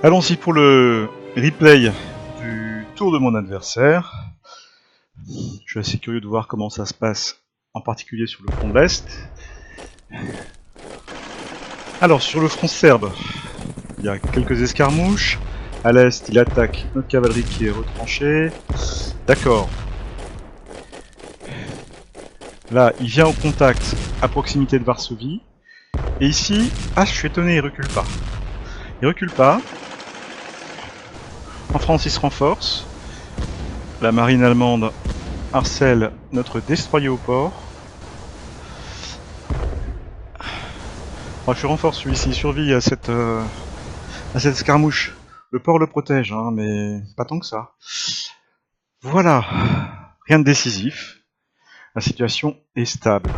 Allons-y pour le replay du tour de mon adversaire. Je suis assez curieux de voir comment ça se passe, en particulier sur le front de l'Est. Alors, sur le front serbe, il y a quelques escarmouches. À l'Est, il attaque notre cavalerie qui est retranchée. D'accord. Là, il vient au contact à proximité de Varsovie. Et ici, ah, je suis étonné, il recule pas. Il recule pas. En France, il se renforce. La marine allemande harcèle notre destroyer au port. Oh, je renforce celui-ci, il survit à cette escarmouche. Le port le protège, hein, mais pas tant que ça. Voilà, rien de décisif. La situation est stable.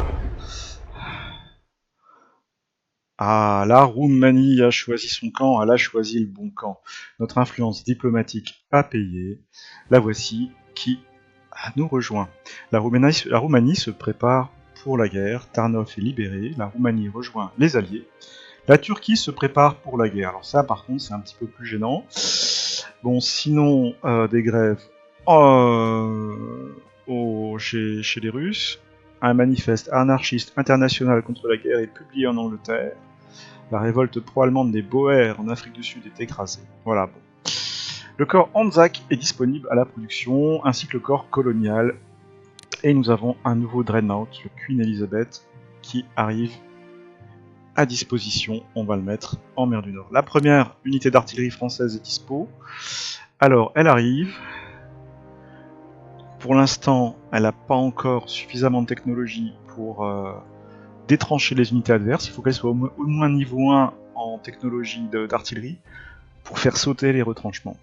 Ah, la Roumanie a choisi son camp, elle a choisi le bon camp. Notre influence diplomatique a payé. La voici qui nous rejoint. La Roumanie se prépare pour la guerre. Tarnov est libéré. La Roumanie rejoint les Alliés. La Turquie se prépare pour la guerre. Alors ça, par contre, c'est un petit peu plus gênant. Bon, sinon, des grèves chez les Russes. Un manifeste anarchiste international contre la guerre est publié en Angleterre. La révolte pro-allemande des Boers en Afrique du Sud est écrasée. Voilà, bon. Le corps Anzac est disponible à la production, ainsi que le corps colonial. Et nous avons un nouveau Dreadnought, le Queen Elizabeth, qui arrive à disposition. On va le mettre en mer du Nord. La première unité d'artillerie française est dispo. Alors, elle arrive. Pour l'instant, elle n'a pas encore suffisamment de technologie pour détrancher les unités adverses. Il faut qu'elle soit au moins niveau 1 en technologie d'artillerie pour faire sauter les retranchements.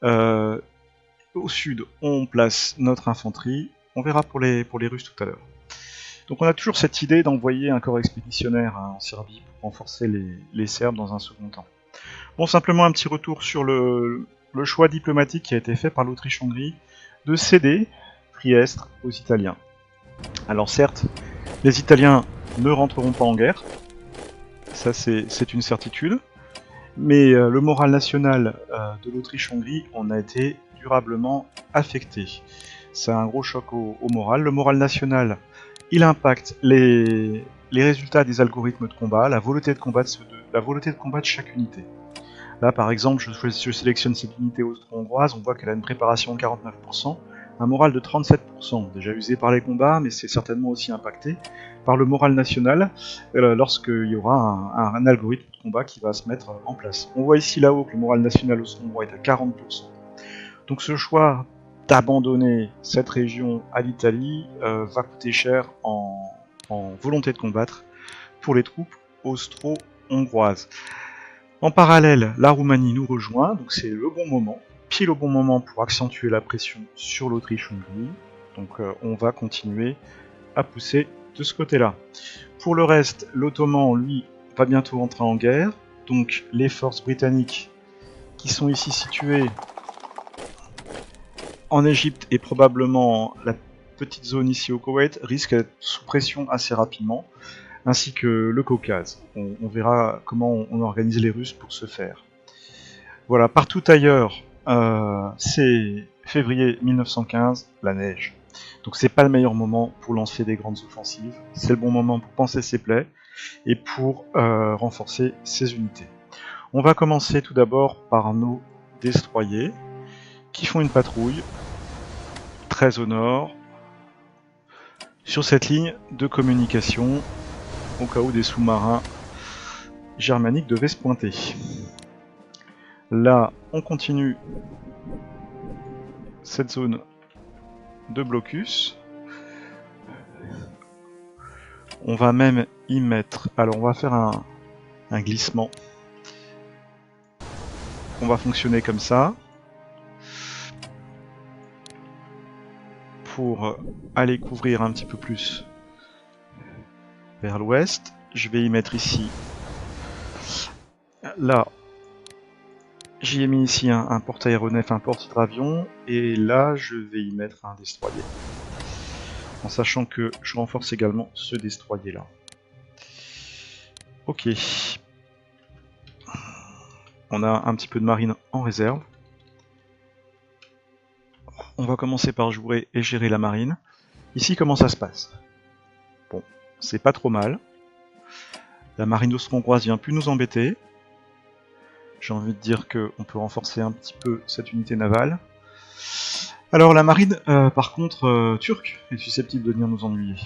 Au sud, on place notre infanterie. On verra pour les Russes tout à l'heure. Donc on a toujours cette idée d'envoyer un corps expéditionnaire en Serbie pour renforcer les Serbes dans un second temps. Bon, simplement un petit retour sur le choix diplomatique qui a été fait par l'Autriche-Hongrie de céder Trieste aux Italiens. Alors certes, les Italiens ne rentreront pas en guerre, ça c'est une certitude, mais le moral national de l'Autriche-Hongrie en a été durablement affecté. C'est un gros choc au moral. Le moral national, il impacte les résultats des algorithmes de combat, la volonté de combat de chaque unité. Là, par exemple, je sélectionne cette unité austro-hongroise, on voit qu'elle a une préparation de 49%, un moral de 37%, déjà usé par les combats, mais c'est certainement aussi impacté par le moral national lorsqu'il y aura un algorithme de combat qui va se mettre en place. On voit ici là-haut que le moral national austro-hongrois est à 40%. Donc ce choix d'abandonner cette région à l'Italie va coûter cher en volonté de combattre pour les troupes austro-hongroises. En parallèle, la Roumanie nous rejoint, donc c'est le bon moment, pile au bon moment pour accentuer la pression sur l'Autriche-Hongrie. Donc on va continuer à pousser de ce côté-là. Pour le reste, l'Ottoman, lui, va bientôt entrer en guerre, donc les forces britanniques qui sont ici situées en Égypte et probablement la petite zone ici au Koweït risquent d'être sous pression assez rapidement, ainsi que le Caucase. On verra comment on organise les Russes pour ce faire. Voilà, partout ailleurs, c'est février 1915, la neige. Donc c'est pas le meilleur moment pour lancer des grandes offensives, c'est le bon moment pour panser ses plaies et pour renforcer ses unités. On va commencer tout d'abord par nos destroyers qui font une patrouille très au nord sur cette ligne de communication au cas où des sous-marins germaniques devaient se pointer. Là, on continue cette zone de blocus. On va même y mettre... Alors, on va faire un glissement. On va fonctionner comme ça. Pour aller couvrir un petit peu plus vers l'ouest. Je vais y mettre ici... Là, j'y ai mis ici un porte-aéronef, un porte-hydravion. Et là, je vais y mettre un destroyer. En sachant que je renforce également ce destroyer-là. Ok. On a un petit peu de marine en réserve. On va commencer par jouer et gérer la marine. Ici, comment ça se passe? Bon, c'est pas trop mal. La marine austro-hongroise vient plus nous embêter. J'ai envie de dire qu'on peut renforcer un petit peu cette unité navale. Alors la marine, par contre, turque, est susceptible de venir nous ennuyer.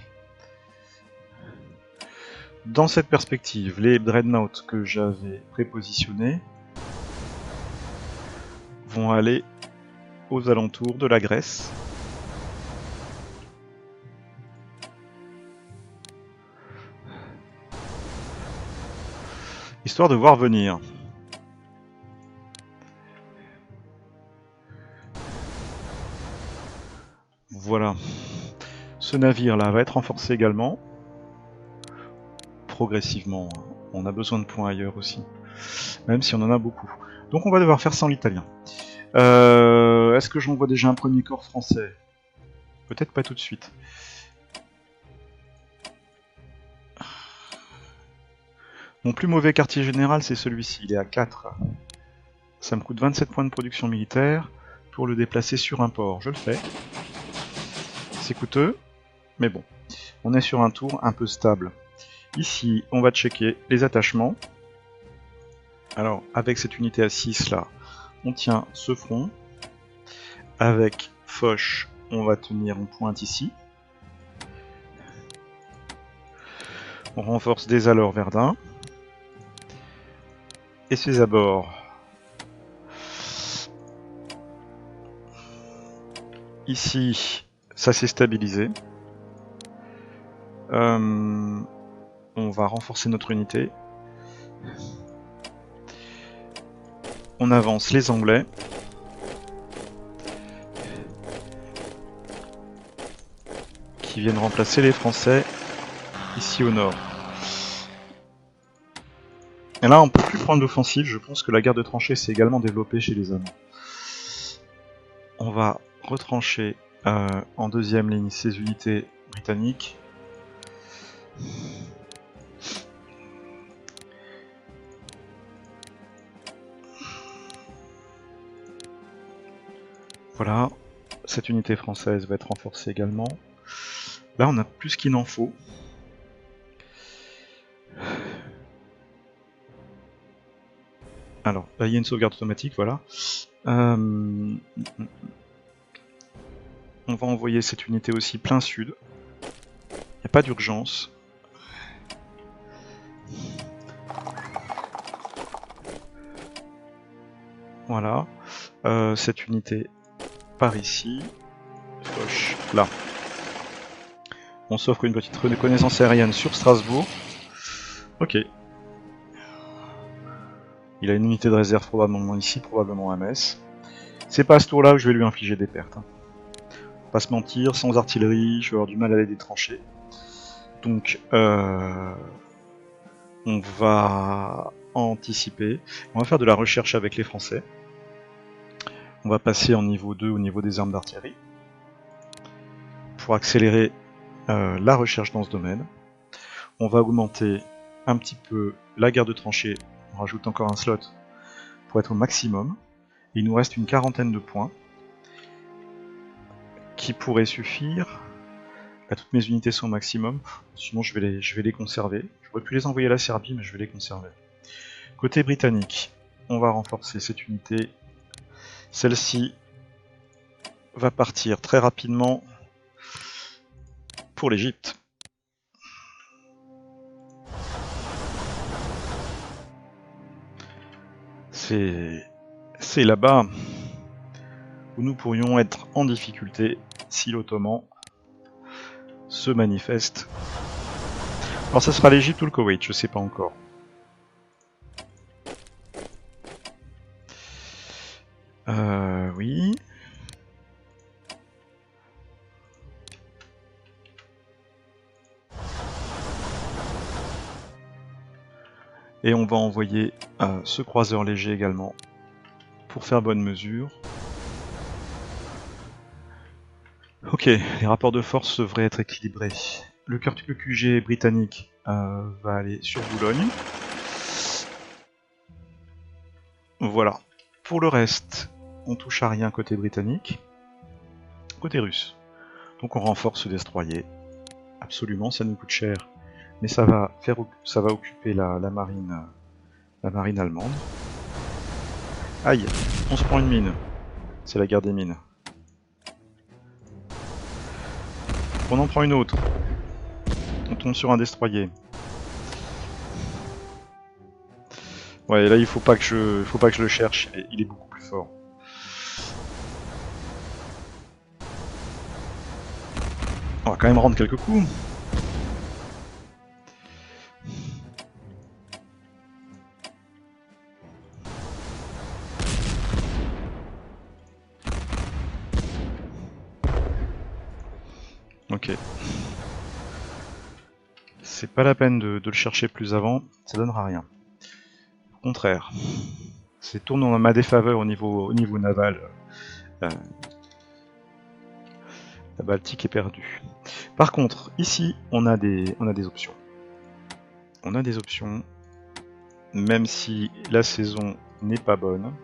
Dans cette perspective, les dreadnoughts que j'avais prépositionnés vont aller aux alentours de la Grèce. Histoire de voir venir. Voilà. Ce navire-là va être renforcé également. Progressivement. On a besoin de points ailleurs aussi. Même si on en a beaucoup. Donc on va devoir faire sans l'italien. Est-ce que j'envoie déjà un premier corps français? Peut-être pas tout de suite. Mon plus mauvais quartier général, c'est celui-ci. Il est à 4. Ça me coûte 27 points de production militaire pour le déplacer sur un port. Je le fais. C'est coûteux, mais bon. On est sur un tour un peu stable. Ici, on va checker les attachements. Alors, avec cette unité à 6 là, on tient ce front. Avec Foch, on va tenir en pointe ici. On renforce des alors Verdun. Et ses abords. Ici, ça s'est stabilisé. On va renforcer notre unité. On avance les Anglais. Qui viennent remplacer les Français ici au nord. Et là, on peut plus prendre l'offensive. Je pense que la guerre de tranchées s'est également développée chez les Allemands. On va retrancher en deuxième ligne ces unités britanniques. Voilà, cette unité française va être renforcée également. Là, on a plus qu'il n'en faut. Alors, là, il y a une sauvegarde automatique, voilà. On va envoyer cette unité aussi plein sud. Il n'y a pas d'urgence. Voilà. Cette unité par ici. Foch, là. On s'offre une petite reconnaissance aérienne sur Strasbourg. Ok. Il a une unité de réserve probablement ici, probablement à Metz. C'est pas à ce tour-là que je vais lui infliger des pertes. Pas se mentir, sans artillerie, je vais avoir du mal à les détrancher. Donc, on va anticiper. On va faire de la recherche avec les Français. On va passer en niveau 2 au niveau des armes d'artillerie. Pour accélérer la recherche dans ce domaine. On va augmenter un petit peu la guerre de tranchées. On rajoute encore un slot pour être au maximum. Il nous reste une quarantaine de points qui pourraient suffire. Là, toutes mes unités sont au maximum. Sinon, je vais les conserver. J'aurais pu les envoyer à la Serbie, mais je vais les conserver. Côté britannique, on va renforcer cette unité. Celle-ci va partir très rapidement pour l'Égypte. C'est là-bas où nous pourrions être en difficulté si l'Ottoman se manifeste. Alors ça sera l'Égypte ou le Koweït, je sais pas encore. Oui. Et on va envoyer ce croiseur léger également pour faire bonne mesure. Ok, les rapports de force devraient être équilibrés. Le QG britannique va aller sur Boulogne. Voilà. Pour le reste, on touche à rien côté britannique. Côté russe. Donc on renforce ce destroyer. Absolument, ça nous coûte cher. Mais ça va occuper la marine allemande. Aïe, on se prend une mine. C'est la guerre des mines. On en prend une autre. On tombe sur un destroyer. Ouais, là il faut pas que je le cherche, il est beaucoup plus fort. On va quand même rendre quelques coups. Ok. C'est pas la peine de le chercher plus avant, ça donnera rien. Au contraire, c'est tourné en ma défaveur au niveau naval. La Baltique est perdue. Par contre, ici, on a des options. On a des options, même si la saison n'est pas bonne.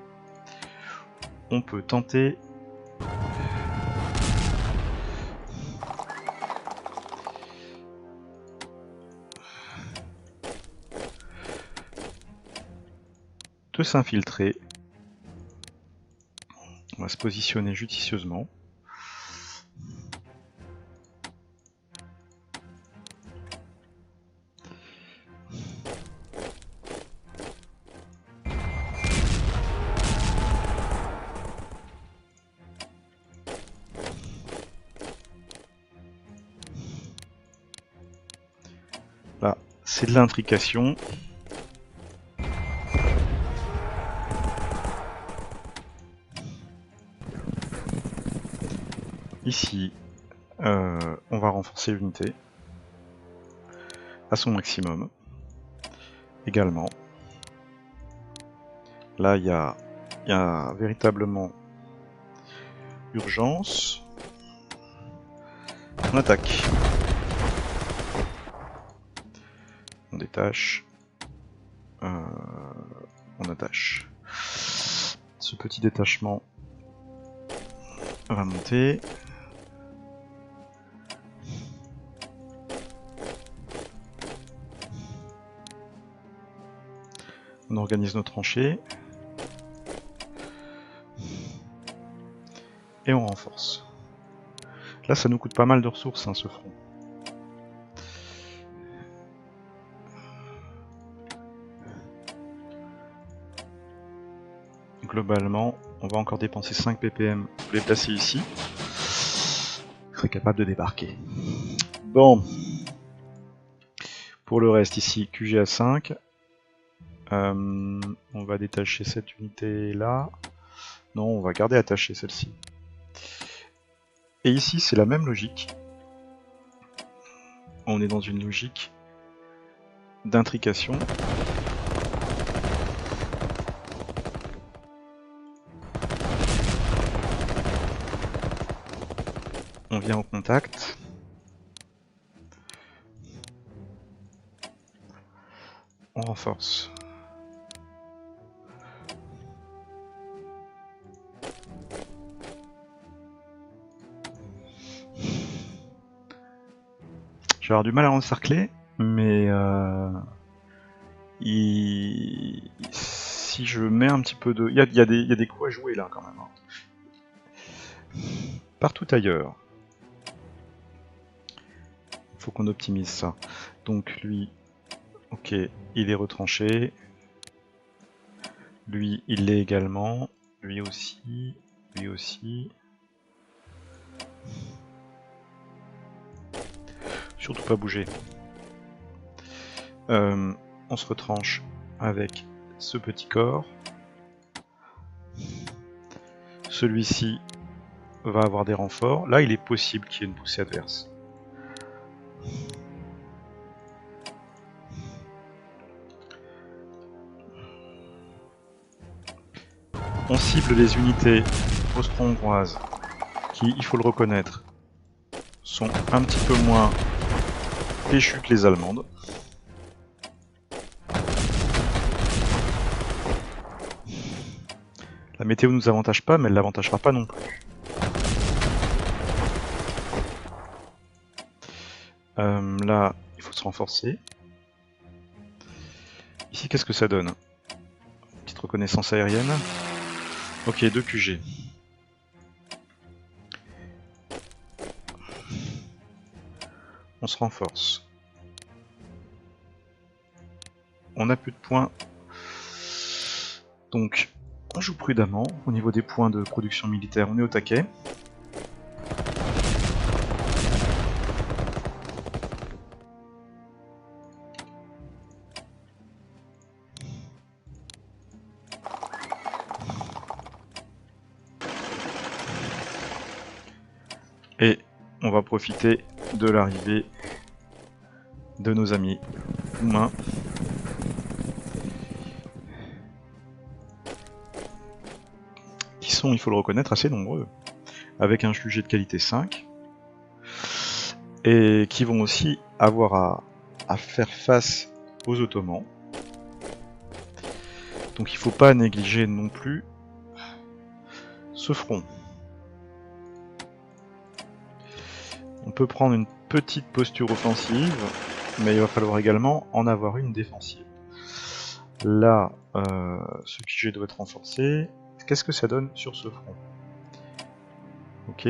On peut tenter de s'infiltrer. On va se positionner judicieusement. Là, c'est de l'intrication. Ici, on va renforcer l'unité à son maximum. Également. Là, il y a véritablement urgence. On attaque. On détache. On attache. Ce petit détachement va monter. On organise nos tranchées. Et on renforce. Là, ça nous coûte pas mal de ressources, hein, ce front. Globalement, on va encore dépenser 5 ppm pour les placer ici. Je serai capable de débarquer. Bon. Pour le reste, ici, QG à 5. On va détacher cette unité là. Non, on va garder attachée celle-ci. Et ici, c'est la même logique. On est dans une logique d'intrication. On vient au contact. On renforce. Je vais avoir du mal à encercler, mais si je mets un petit peu de... Il y a des coups à jouer là quand même. Partout ailleurs. Faut qu'on optimise ça. Donc lui, ok, il est retranché. Lui, il l'est également. Lui aussi. Lui aussi. Surtout pas bouger. On se retranche avec ce petit corps. Celui-ci va avoir des renforts. Là, il est possible qu'il y ait une poussée adverse. On cible les unités austro-hongroises qui, il faut le reconnaître, sont un petit peu moins péchues que les allemandes. La météo nous avantage pas, mais elle l'avantagera pas non plus. Là, il faut se renforcer. Ici, qu'est-ce que ça donne? Petite reconnaissance aérienne. Ok, 2 QG. On se renforce. On n'a plus de points. Donc, on joue prudemment. Au niveau des points de production militaire, on est au taquet. Et on va profiter de l'arrivée de nos amis roumains. Qui sont, il faut le reconnaître, assez nombreux. Avec un jugé de qualité 5. Et qui vont aussi avoir à faire face aux Ottomans. Donc il ne faut pas négliger non plus ce front. On peut prendre une petite posture offensive, mais il va falloir également en avoir une défensive. Là, ce QG doit être renforcé. Qu'est-ce que ça donne sur ce front? Ok.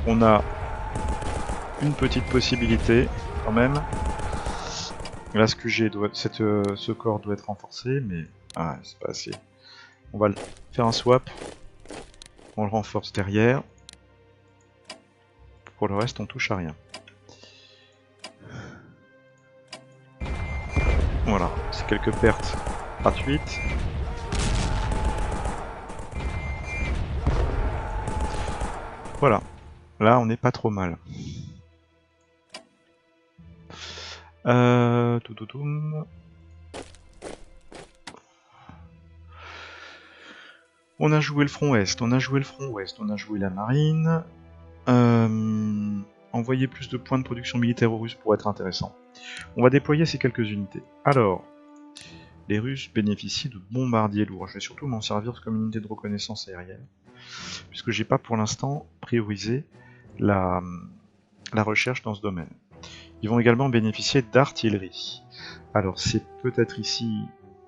On a une petite possibilité quand même. Là, ce QG doit, ce corps doit être renforcé, mais c'est pas assez. On va faire un swap. On le renforce derrière. Pour le reste, on touche à rien. Voilà, c'est quelques pertes gratuites. Voilà, là on n'est pas trop mal. On a joué le front ouest, on a joué le front ouest, on a joué la marine. Envoyer plus de points de production militaire aux Russes pour être intéressant. On va déployer ces quelques unités. Alors, les Russes bénéficient de bombardiers lourds. Je vais surtout m'en servir comme unité de reconnaissance aérienne, puisque j'ai pas pour l'instant priorisé la recherche dans ce domaine. Ils vont également bénéficier d'artillerie. Alors c'est peut-être ici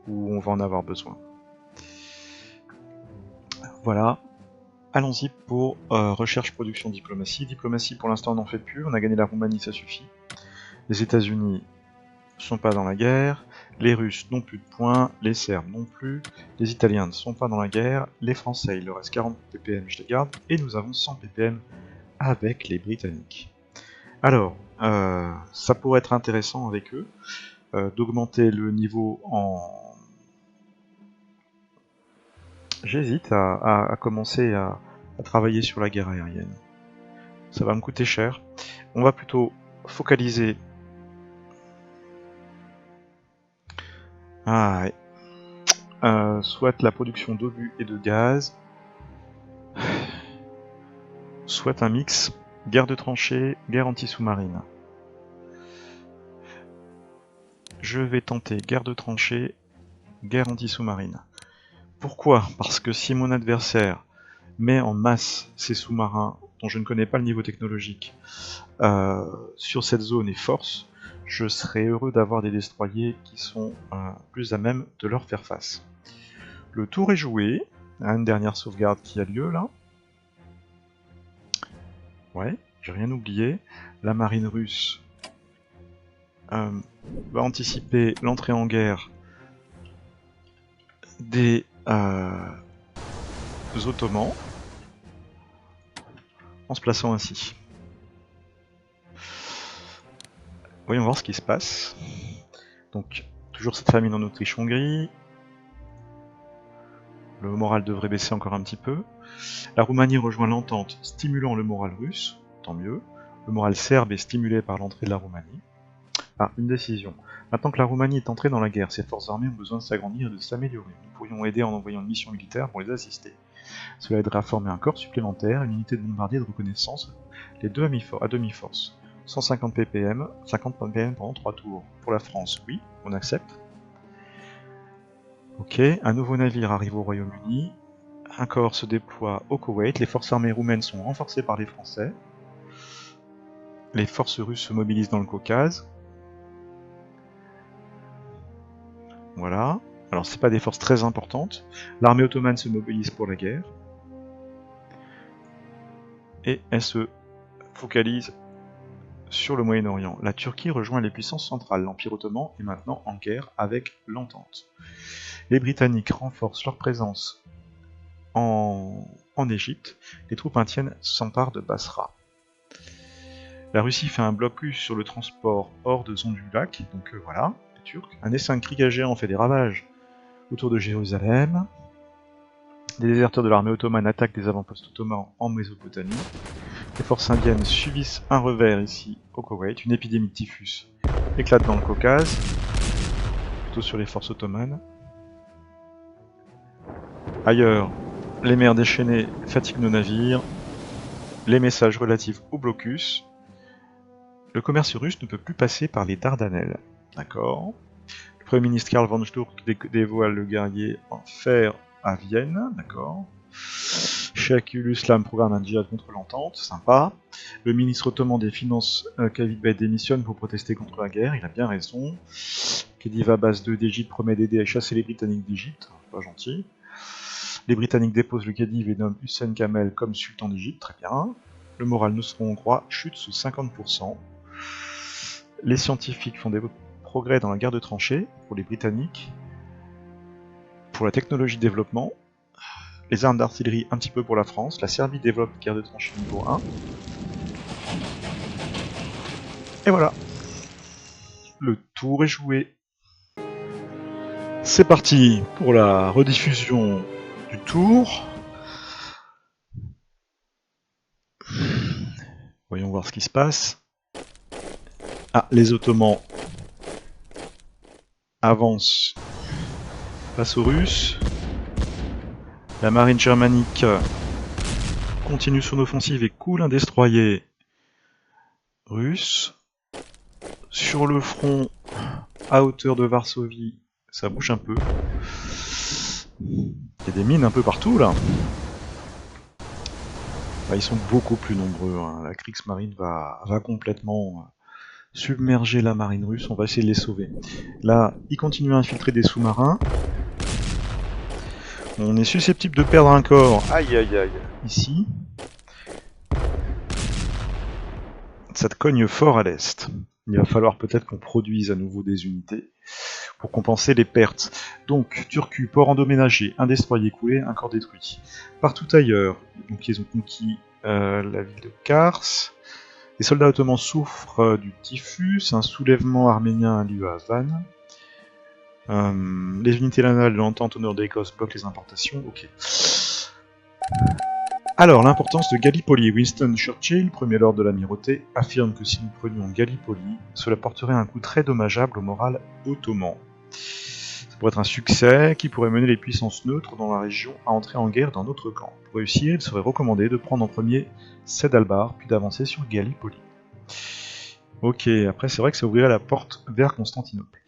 où on va en avoir besoin. Voilà. Allons-y pour recherche, production, diplomatie. Diplomatie, pour l'instant, on n'en fait plus. On a gagné la Roumanie, ça suffit. Les États-Unis ne sont pas dans la guerre. Les Russes n'ont plus de points. Les Serbes non plus. Les Italiens ne sont pas dans la guerre. Les Français, il leur reste 40 ppm, je les garde. Et nous avons 100 ppm avec les Britanniques. Alors, ça pourrait être intéressant avec eux d'augmenter le niveau en... J'hésite à commencer à travailler sur la guerre aérienne. Ça va me coûter cher. On va plutôt focaliser... soit la production d'obus et de gaz, soit un mix guerre de tranchées, guerre anti-sous-marine. Je vais tenter guerre de tranchées, guerre anti-sous-marine. Pourquoi? Parce que si mon adversaire met en masse ces sous-marins, dont je ne connais pas le niveau technologique, sur cette zone et force, je serais heureux d'avoir des destroyers qui sont plus à même de leur faire face. Le tour est joué, une dernière sauvegarde qui a lieu là. Ouais, j'ai rien oublié. La marine russe va anticiper l'entrée en guerre des Ottomans en se plaçant ainsi. Voyons voir ce qui se passe. Donc, toujours cette famine en Autriche-Hongrie. Le moral devrait baisser encore un petit peu. La Roumanie rejoint l'entente, stimulant le moral russe, tant mieux. Le moral serbe est stimulé par l'entrée de la Roumanie. Une décision. Maintenant que la Roumanie est entrée dans la guerre, ses forces armées ont besoin de s'agrandir et de s'améliorer. Nous pourrions aider en envoyant une mission militaire pour les assister. Cela aiderait à former un corps supplémentaire, une unité de bombardier de reconnaissance, les deux à demi-force. 150 ppm, 50 ppm pendant 3 tours. Pour la France, oui, on accepte. Ok, un nouveau navire arrive au Royaume-Uni. Un corps se déploie au Koweït. Les forces armées roumaines sont renforcées par les Français. Les forces russes se mobilisent dans le Caucase. Voilà. Alors, c'est pas des forces très importantes. L'armée ottomane se mobilise pour la guerre. Et elle se focalise sur le Moyen-Orient. La Turquie rejoint les puissances centrales. L'Empire ottoman est maintenant en guerre avec l'Entente. Les Britanniques renforcent leur présence en Égypte. Les troupes indiennes s'emparent de Basra. La Russie fait un blocus sur le transport hors de zone du lac. Donc voilà, les Turcs. Un S5 Kriga géant fait des ravages autour de Jérusalem. Des déserteurs de l'armée ottomane attaquent des avant-postes ottomans en Mésopotamie. Les forces indiennes subissent un revers ici au Koweït. Une épidémie de typhus éclate dans le Caucase, plutôt sur les forces ottomanes. Ailleurs, les mers déchaînées fatiguent nos navires. Les messages relatifs au blocus. Le commerce russe ne peut plus passer par les Dardanelles. D'accord. Le Premier ministre Karl von Sturck dévoile le guerrier en fer à Vienne. D'accord. Sheikhul Islam programme un djihad contre l'Entente. Sympa. Le ministre ottoman des Finances Khalid Bey démissionne pour protester contre la guerre. Il a bien raison. Khedive Abbas II d'Égypte promet d'aider à chasser les Britanniques d'Égypte. Pas gentil. Les Britanniques déposent le Khedive et nomment Hussein Kamel comme sultan d'Égypte. Très bien. Le moral austro-hongrois chute sous 50%. Les scientifiques font des progrès dans la guerre de tranchées pour les Britanniques, pour la technologie de développement, les armes d'artillerie un petit peu pour la France, la Serbie développe guerre de tranchées niveau 1. Et voilà, le tour est joué. C'est parti pour la rediffusion du tour. Voyons voir ce qui se passe. Ah, les Ottomans avancent face aux Russes. La marine germanique continue son offensive et coule un destroyer russe. Sur le front, à hauteur de Varsovie, ça bouge un peu. Il y a des mines un peu partout là. Bah, ils sont beaucoup plus nombreux. Hein. La Kriegsmarine va complètement submerger la marine russe. On va essayer de les sauver. Là, ils continuent à infiltrer des sous-marins. On est susceptible de perdre un corps. Aïe aïe aïe. Ici. Ça te cogne fort à l'est. Il va falloir peut-être qu'on produise à nouveau des unités pour compenser les pertes. Donc, Turku, port endommagé, un destroyer coulé, un corps détruit. Partout ailleurs, donc ils ont conquis la ville de Kars. Les soldats ottomans souffrent du typhus, un soulèvement arménien a lieu à Van. Les unités navales de l'entente au nord d'Écosse bloquent les importations. Ok. Alors, l'importance de Gallipoli. Winston Churchill, premier lord de l'amirauté, affirme que si nous prenions Gallipoli, cela porterait un coup très dommageable au moral ottoman. Ça pourrait être un succès qui pourrait mener les puissances neutres dans la région à entrer en guerre dans notre camp. Pour réussir, il serait recommandé de prendre en premier Sedalbar, puis d'avancer sur Gallipoli. Ok, après c'est vrai que ça ouvrirait la porte vers Constantinople.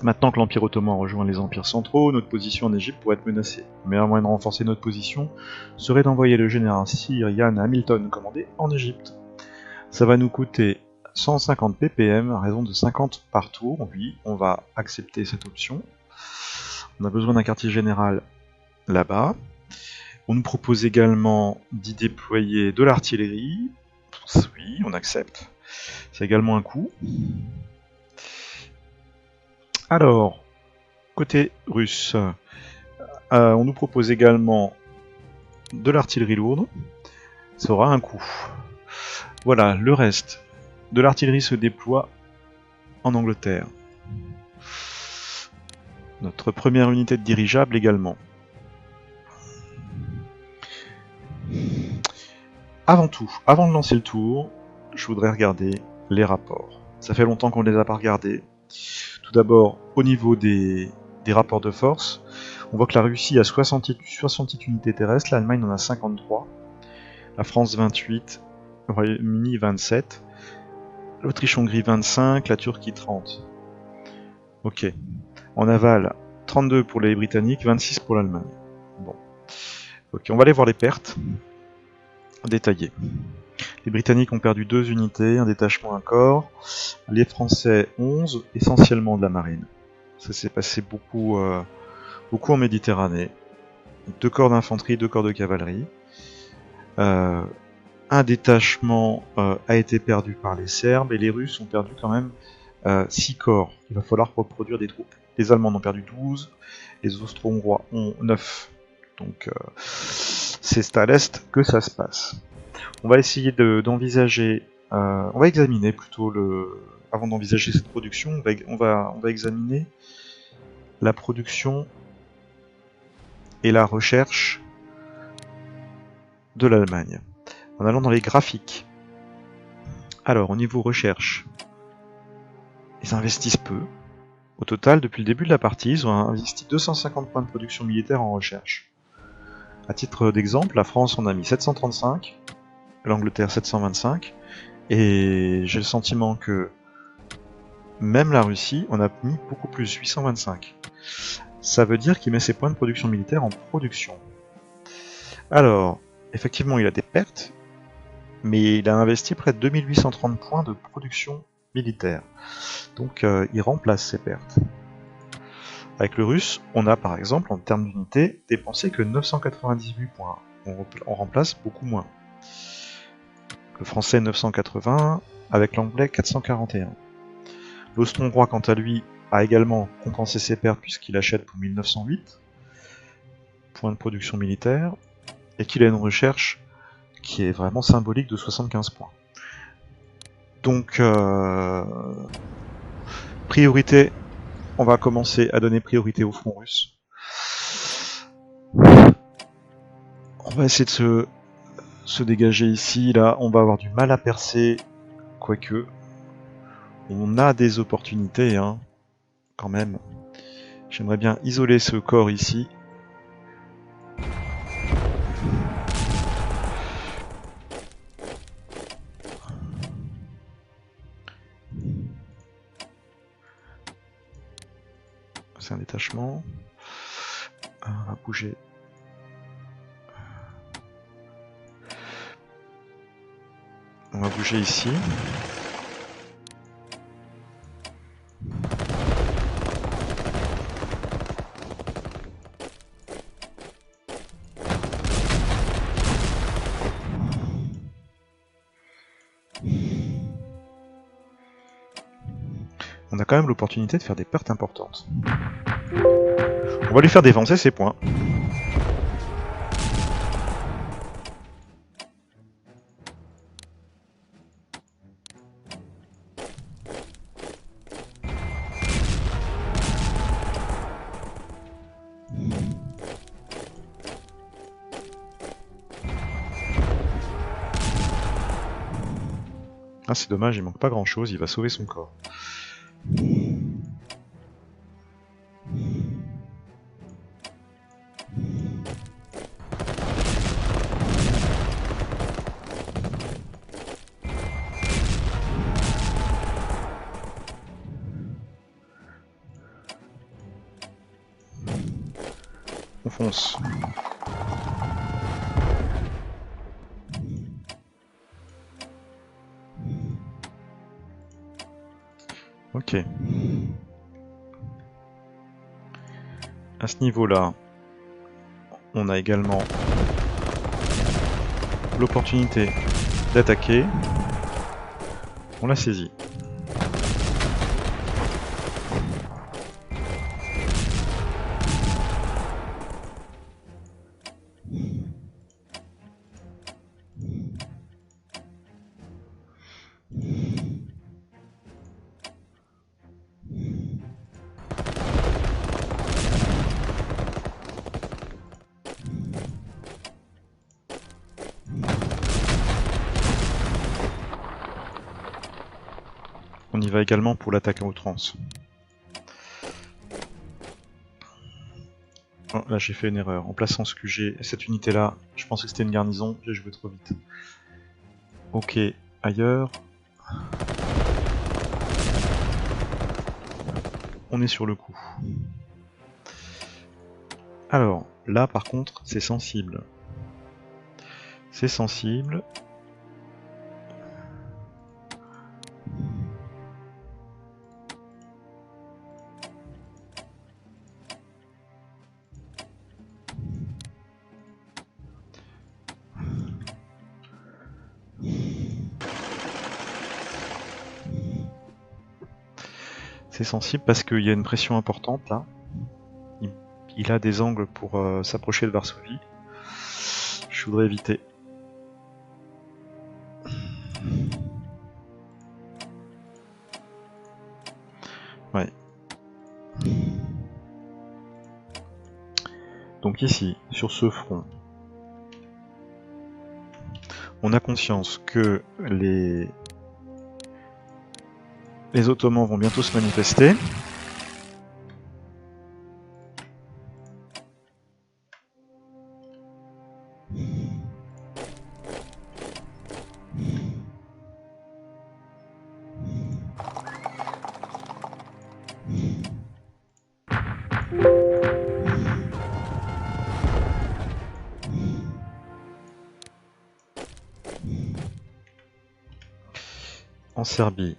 Maintenant que l'Empire ottoman rejoint les empires centraux, notre position en Égypte pourrait être menacée. Le meilleur moyen de renforcer notre position serait d'envoyer le général Sir Ian Hamilton commander en Égypte. Ça va nous coûter 150 ppm à raison de 50 par tour. Oui, on va accepter cette option. On a besoin d'un quartier général là-bas. On nous propose également d'y déployer de l'artillerie. Oui, on accepte. C'est également un coût. Alors, côté russe, on nous propose également de l'artillerie lourde. Ça aura un coût. Voilà, le reste de l'artillerie se déploie en Angleterre. Notre première unité de dirigeable également. Avant tout, avant de lancer le tour, je voudrais regarder les rapports. Ça fait longtemps qu'on ne les a pas regardés. Tout d'abord, au niveau des rapports de force, on voit que la Russie a 68 unités terrestres, l'Allemagne en a 53, la France 28, le Royaume-Uni 27, L'Autriche-Hongrie 25, la Turquie 30. Ok. En aval, 32 pour les Britanniques, 26 pour l'Allemagne. Bon. Ok, on va aller voir les pertes détaillées. Les Britanniques ont perdu 2 unités, un détachement, un corps. Les Français 11, essentiellement de la marine. Ça s'est passé beaucoup en Méditerranée. 2 corps d'infanterie, 2 corps de cavalerie. Un détachement a été perdu par les Serbes et les Russes ont perdu quand même 6 corps. Il va falloir reproduire des troupes. Les Allemands en ont perdu 12, les Austro-Hongrois ont 9. Donc c'est à l'est que ça se passe. On va essayer d'envisager, on va examiner plutôt avant d'envisager cette production, on va examiner la production et la recherche de l'Allemagne. En allant dans les graphiques. Alors, au niveau recherche, ils investissent peu. Au total, depuis le début de la partie, ils ont investi 250 points de production militaire en recherche. À titre d'exemple, la France en a mis 735, l'Angleterre 725, et j'ai le sentiment que même la Russie en a mis beaucoup plus, 825. Ça veut dire qu'il met ses points de production militaire en production. Alors, effectivement, il a des pertes, mais il a investi près de 2830 points de production militaire. Donc il remplace ses pertes. Avec le russe, on a par exemple, en termes d'unités, dépensé que 998 points. On remplace beaucoup moins. Le français 980, avec l'anglais 441. L'austro-hongrois, quant à lui, a également compensé ses pertes puisqu'il achète pour 1908 points de production militaire, et qu'il a une recherche qui est vraiment symbolique de 75 points. Donc, priorité, on va commencer à donner priorité au front russe. On va essayer de se dégager ici, là, on va avoir du mal à percer, quoique, on a des opportunités, hein, quand même. J'aimerais bien isoler ce corps ici. C'est un détachement. On va bouger. On va bouger ici. On a quand même l'opportunité de faire des pertes importantes. On va lui faire défoncer ses points. Ah, c'est dommage, il manque pas grand chose, il va sauver son corps. On fonce. Ok. À ce niveau-là, on a également l'opportunité d'attaquer. On l'a saisi. On y va également pour l'attaque à outrance. Oh, là j'ai fait une erreur. En plaçant ce QG, cette unité là, je pensais que c'était une garnison, j'ai joué trop vite. Ok, ailleurs. on est sur le coup. Alors, là par contre, c'est sensible. C'est sensible. C'est sensible parce qu'il y a une pression importante là. Il a des angles pour s'approcher de Varsovie. Je voudrais éviter. Ouais. Donc ici, sur ce front, on a conscience que les Ottomans vont bientôt se manifester. En Serbie.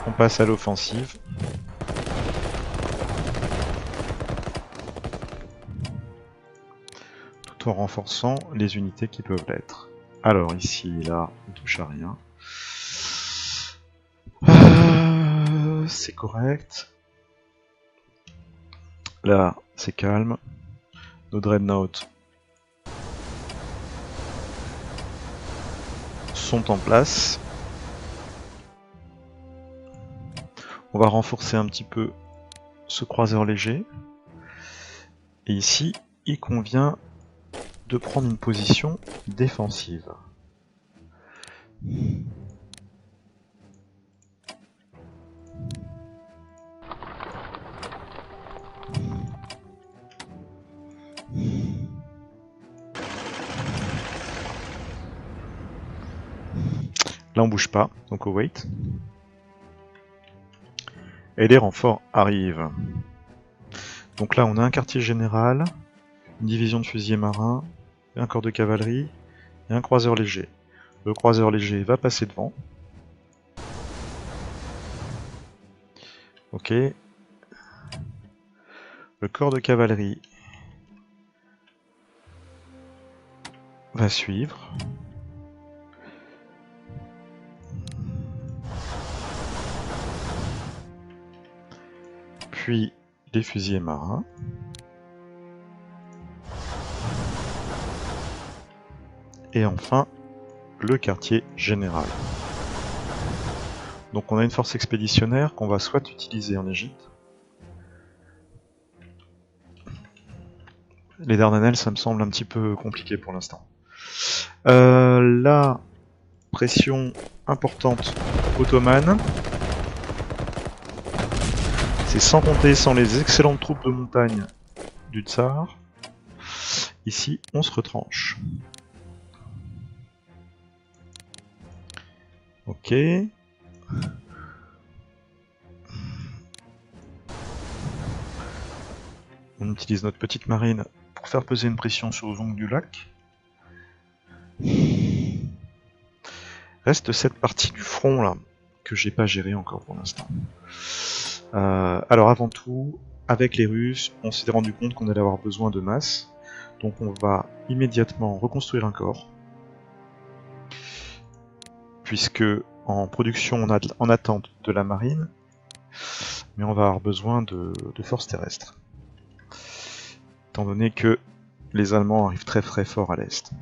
On passe à l'offensive. Tout en renforçant les unités qui peuvent l'être. Alors ici, là, on touche à rien. C'est correct. Là, c'est calme. Nos dreadnoughts sont en place. On va renforcer un petit peu ce croiseur léger. Et ici, il convient de prendre une position défensive. Là on bouge pas, donc on wait. Et les renforts arrivent. Donc là on a un quartier général, une division de fusiliers marins, un corps de cavalerie et un croiseur léger. Le croiseur léger va passer devant. Ok. Le corps de cavalerie va suivre. Puis les fusiliers marins. Et enfin, le quartier général. Donc on a une force expéditionnaire qu'on va soit utiliser en Égypte. Les Dardanelles, ça me semble un petit peu compliqué pour l'instant. La pression importante ottomane. C'est sans compter sans les excellentes troupes de montagne du tsar. Ici, on se retranche. Ok. On utilise notre petite marine pour faire peser une pression sur les ongles du lac. Reste cette partie du front là, que j'ai pas gérée encore pour l'instant. Alors avant tout, avec les Russes, on s'est rendu compte qu'on allait avoir besoin de masse. Donc on va immédiatement reconstruire un corps. Puisque en production on a en attente de la marine, mais on va avoir besoin de forces terrestres. Étant donné que les Allemands arrivent très très fort à l'est.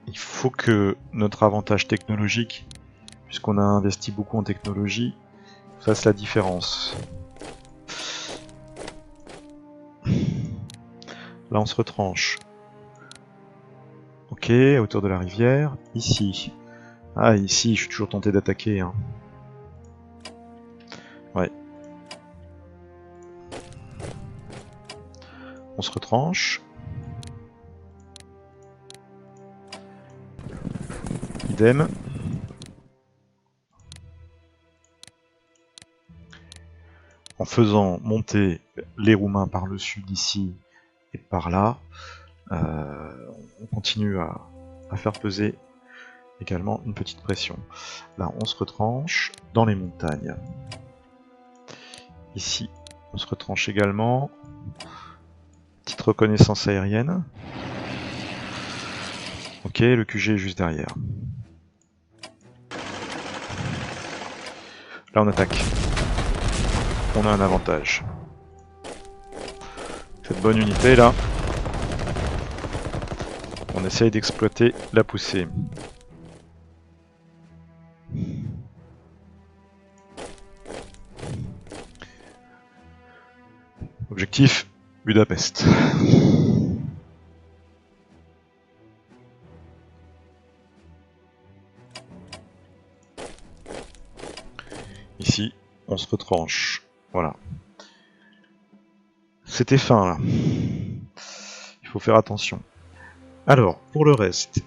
Il faut que notre avantage technologique, puisqu'on a investi beaucoup en technologie, fasse la différence. Là on se retranche. Ok, à hauteur de la rivière. Ici. Ah, ici, je suis toujours tenté d'attaquer. Hein. Ouais. On se retranche. idem. En faisant monter les Roumains par le sud ici et par là, on continue à faire peser également une petite pression. Là, on se retranche dans les montagnes. Ici, on se retranche également. Petite reconnaissance aérienne. Ok, le QG est juste derrière. Là, on attaque. On a un avantage. Cette bonne unité là, on essaye d'exploiter la poussée. Objectif, Budapest. Ici, on se retranche. Voilà. C'était fin là. Il faut faire attention. Alors, pour le reste,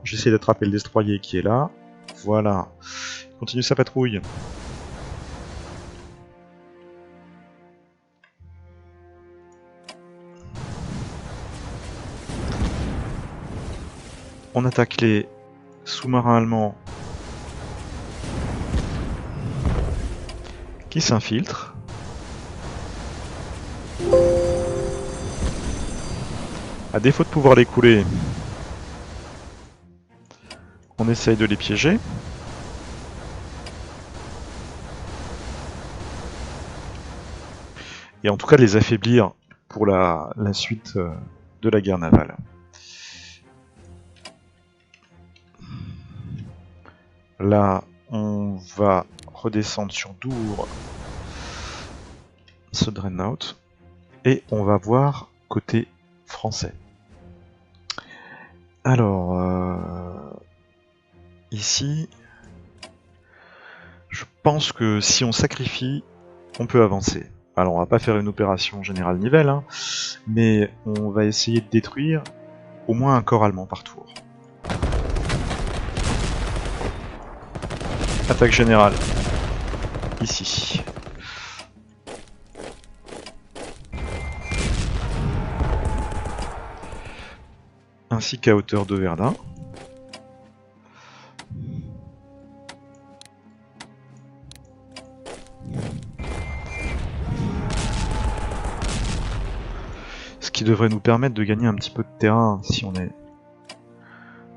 j'essaie d'attraper le destroyer qui est là. Voilà. Il continue sa patrouille. On attaque les sous-marins allemands qui s'infiltrent. À défaut de pouvoir les couler, on essaye de les piéger. Et en tout cas de les affaiblir pour la suite de la guerre navale. Là, on va redescendre sur Dour ce Dreadnought et on va voir côté français. Alors, ici, je pense que si on sacrifie, on peut avancer. Alors, on va pas faire une opération générale nivelle, hein, mais on va essayer de détruire au moins un corps allemand par tour. Attaque générale. Ici. Ainsi qu'à hauteur de Verdun. Ce qui devrait nous permettre de gagner un petit peu de terrain si on est...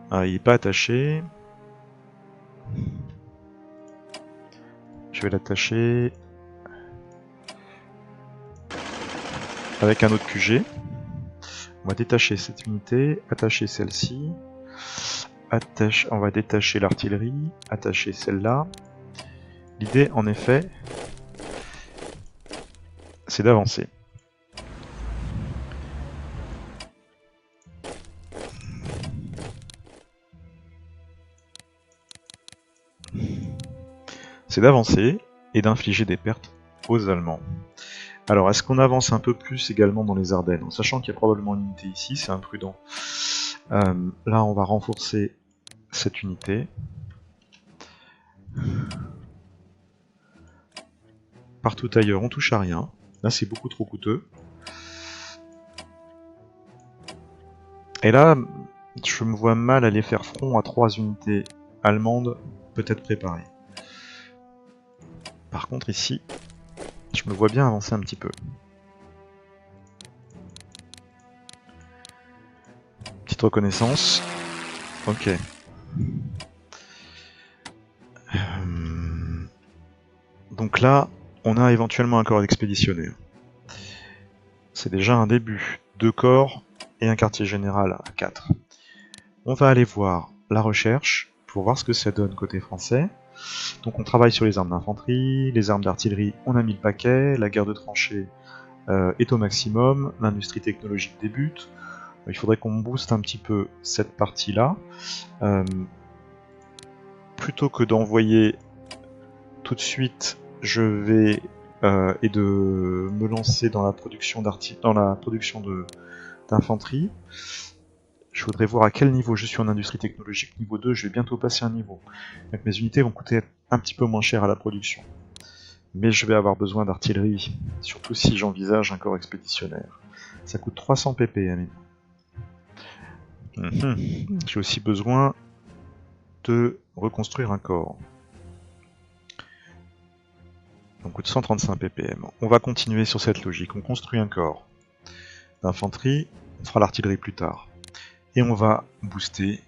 Ah, il n'est pas attaché. Je vais l'attacher avec un autre QG. On va détacher cette unité, attacher celle-ci. On va détacher l'artillerie, attacher celle-là. L'idée, en effet, c'est d'avancer. C'est d'avancer et d'infliger des pertes aux Allemands. Alors, est-ce qu'on avance un peu plus également dans les Ardennes, en sachant qu'il y a probablement une unité ici, c'est imprudent. Là, on va renforcer cette unité. Partout ailleurs, on touche à rien. Là, c'est beaucoup trop coûteux. Et là, je me vois mal aller faire front à 3 unités allemandes, peut-être préparées. Par contre, ici, je me vois bien avancer un petit peu. Petite reconnaissance. Ok. Donc là, on a éventuellement un corps d'expéditionnaire. C'est déjà un début. 2 corps et un quartier général à 4. On va aller voir la recherche pour voir ce que ça donne côté français. Donc on travaille sur les armes d'infanterie, les armes d'artillerie, on a mis le paquet, la guerre de tranchées est au maximum, l'industrie technologique débute. Il faudrait qu'on booste un petit peu cette partie-là. Plutôt que d'envoyer tout de suite, je vais et de me lancer dans la production d'infanterie. je voudrais voir à quel niveau je suis en industrie technologique. Niveau 2, je vais bientôt passer un niveau. Donc mes unités vont coûter un petit peu moins cher à la production. Mais je vais avoir besoin d'artillerie, surtout si j'envisage un corps expéditionnaire. Ça coûte 300 ppm. J'ai aussi besoin de reconstruire un corps. Donc coûte 135 ppm. On va continuer sur cette logique. On construit un corps d'infanterie, on fera l'artillerie plus tard. Et on va booster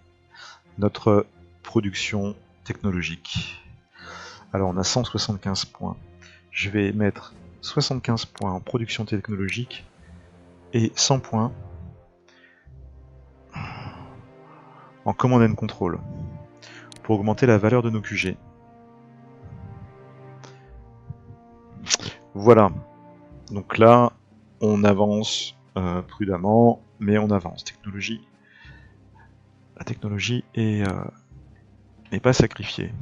notre production technologique. Alors on a 175 points. Je vais mettre 75 points en production technologique et 100 points en command and control pour augmenter la valeur de nos QG. Voilà. Donc là, on avance prudemment, mais on avance. La technologie n'est pas sacrifiée.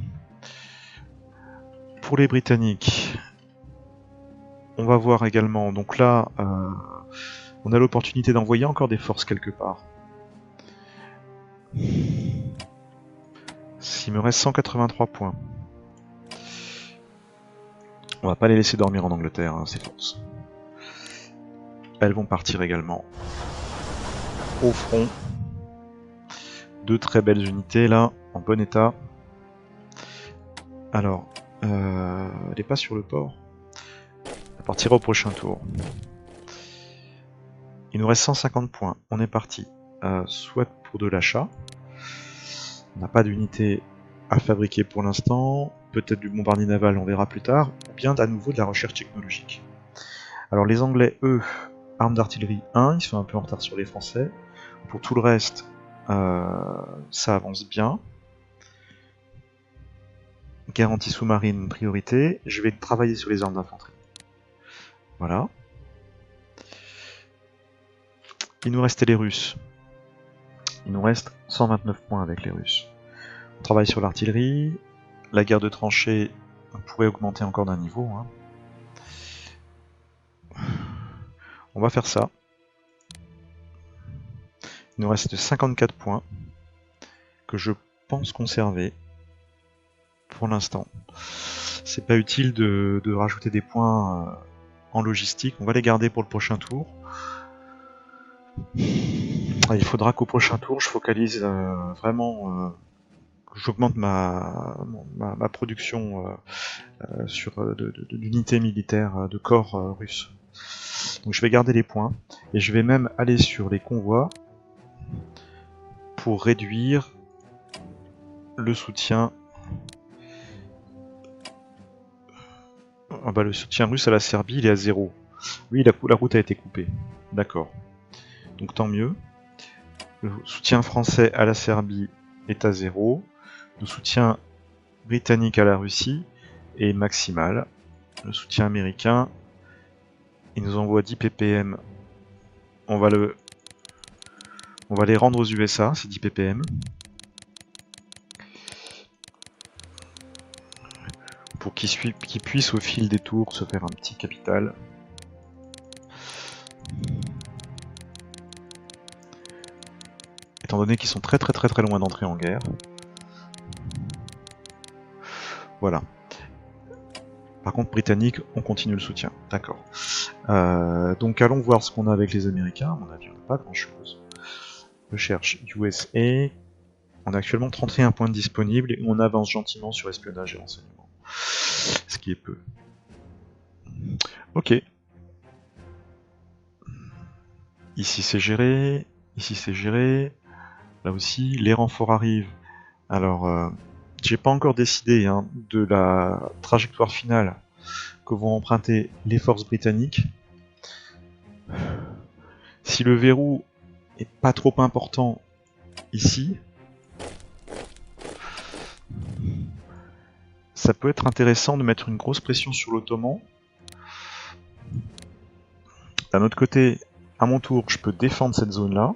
Pour les Britanniques, on va voir également. Donc là, on a l'opportunité d'envoyer encore des forces quelque part. S'il me reste 183 points. On va pas les laisser dormir en Angleterre, hein, ces forces. Elles vont partir également au front. Deux très belles unités là, en bon état. Alors, elle n'est pas sur le port. Elle partira au prochain tour. Il nous reste 150 points. On est parti. Soit pour de l'achat. On n'a pas d'unité à fabriquer pour l'instant. Peut-être du bombardier naval, on verra plus tard. Ou bien à nouveau de la recherche technologique. Alors les Anglais, eux, armes d'artillerie 1, ils sont un peu en retard sur les Français. Pour tout le reste, ça avance bien. Garantie sous-marine, priorité. Je vais travailler sur les armes d'infanterie. Voilà. Il nous restait les Russes. Il nous reste 129 points avec les Russes. On travaille sur l'artillerie. La guerre de tranchées, on pourrait augmenter encore d'un niveau. Hein. On va faire ça. Il nous reste 54 points que je pense conserver pour l'instant. C'est pas utile de rajouter des points en logistique. On va les garder pour le prochain tour. Il faudra qu'au prochain tour, je focalise vraiment... j'augmente ma production sur d'unités militaires de corps russes. Donc je vais garder les points et je vais même aller sur les convois pour réduire le soutien. Ah bah le soutien russe à la Serbie il est à 0. Oui, la route a été coupée. D'accord. Donc tant mieux. Le soutien français à la Serbie est à 0. Le soutien britannique à la Russie est maximal. Le soutien américain, il nous envoie 10 ppm. On va les rendre aux USA, ces 10 ppm. Pour qu'ils puissent au fil des tours se faire un petit capital. Étant donné qu'ils sont très loin d'entrer en guerre. Voilà. Par contre, britannique, on continue le soutien. D'accord. Donc allons voir ce qu'on a avec les Américains. À mon avis, on n'a pas grand chose. Recherche USA. On a actuellement 31 points disponibles et on avance gentiment sur espionnage et renseignement. Ce qui est peu. Ok. Ici c'est géré. Ici c'est géré. Là aussi, les renforts arrivent. Alors, j'ai pas encore décidé hein, de la trajectoire finale que vont emprunter les forces britanniques. Si le verrou est pas trop important ici, ça peut être intéressant de mettre une grosse pression sur l'Ottoman. D'un autre côté, à mon tour, je peux défendre cette zone-là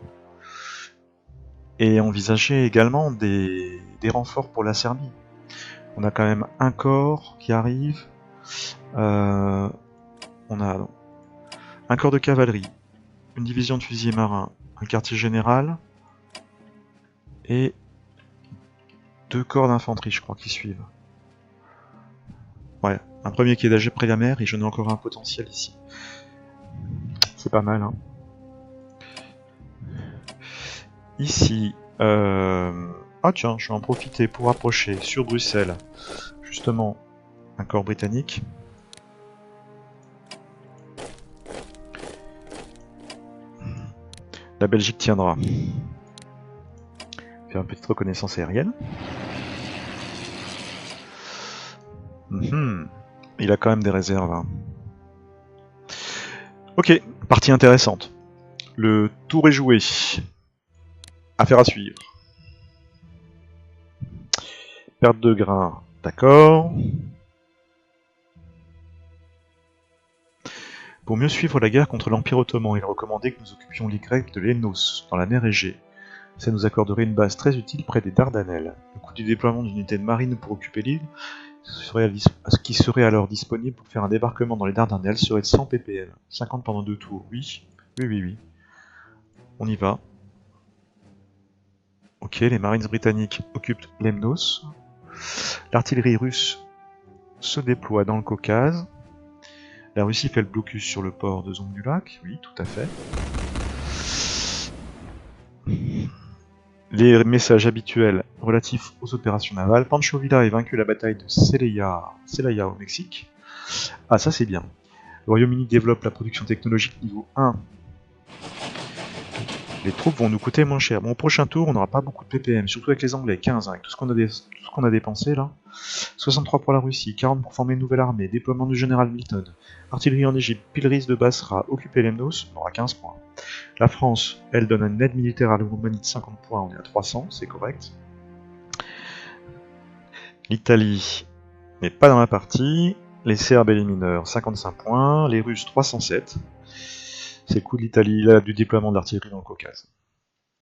et envisager également des renforts pour la Serbie. On a quand même un corps qui arrive. On a un corps de cavalerie, une division de fusiliers marins, un quartier général, Et 2 corps d'infanterie, je crois, qui suivent. Ouais, un premier qui est d'âge près de la mer, et j'en ai encore un potentiel ici. C'est pas mal, hein. Ici, ah tiens, je vais en profiter pour approcher sur Bruxelles, justement, un corps britannique. La Belgique tiendra. Faire une petite reconnaissance aérienne. Il a quand même des réserves, hein. Ok, partie intéressante. Le tour est joué. Affaire à suivre. Perte de grains, d'accord. Pour mieux suivre la guerre contre l'Empire ottoman, il recommandait que nous occupions l'Y de Lemnos, dans la mer Égée. Ça nous accorderait une base très utile près des Dardanelles. Le coût du déploiement d'une unité de marine pour occuper l'île, ce qui serait alors disponible pour faire un débarquement dans les Dardanelles, serait de 100 ppl. 50 pendant 2 tours, oui. Oui. On y va. Ok, les Marines britanniques occupent Lemnos. L'artillerie russe se déploie dans le Caucase. La Russie fait le blocus sur le port de Zongulak, oui, tout à fait. Les messages habituels relatifs aux opérations navales. Pancho Villa est vaincu à la bataille de Celaya au Mexique. Ah, ça c'est bien. Le Royaume-Uni développe la production technologique niveau 1. Les troupes vont nous coûter moins cher. Bon, au prochain tour, on n'aura pas beaucoup de ppm, surtout avec les Anglais. 15, avec tout ce qu'on a dépensé là. 63 pour la Russie, 40 pour former une nouvelle armée, déploiement du général Milton. Artillerie en Égypte, pilleries de Basra, occuper Lemnos, on aura 15 points. La France, elle donne une aide militaire à la Roumanie de 50 points, on est à 300, c'est correct. L'Italie n'est pas dans la partie. Les Serbes et les mineurs, 55 points. Les Russes, 307. C'est le coup de l'Italie, du déploiement de l'artillerie dans le Caucase.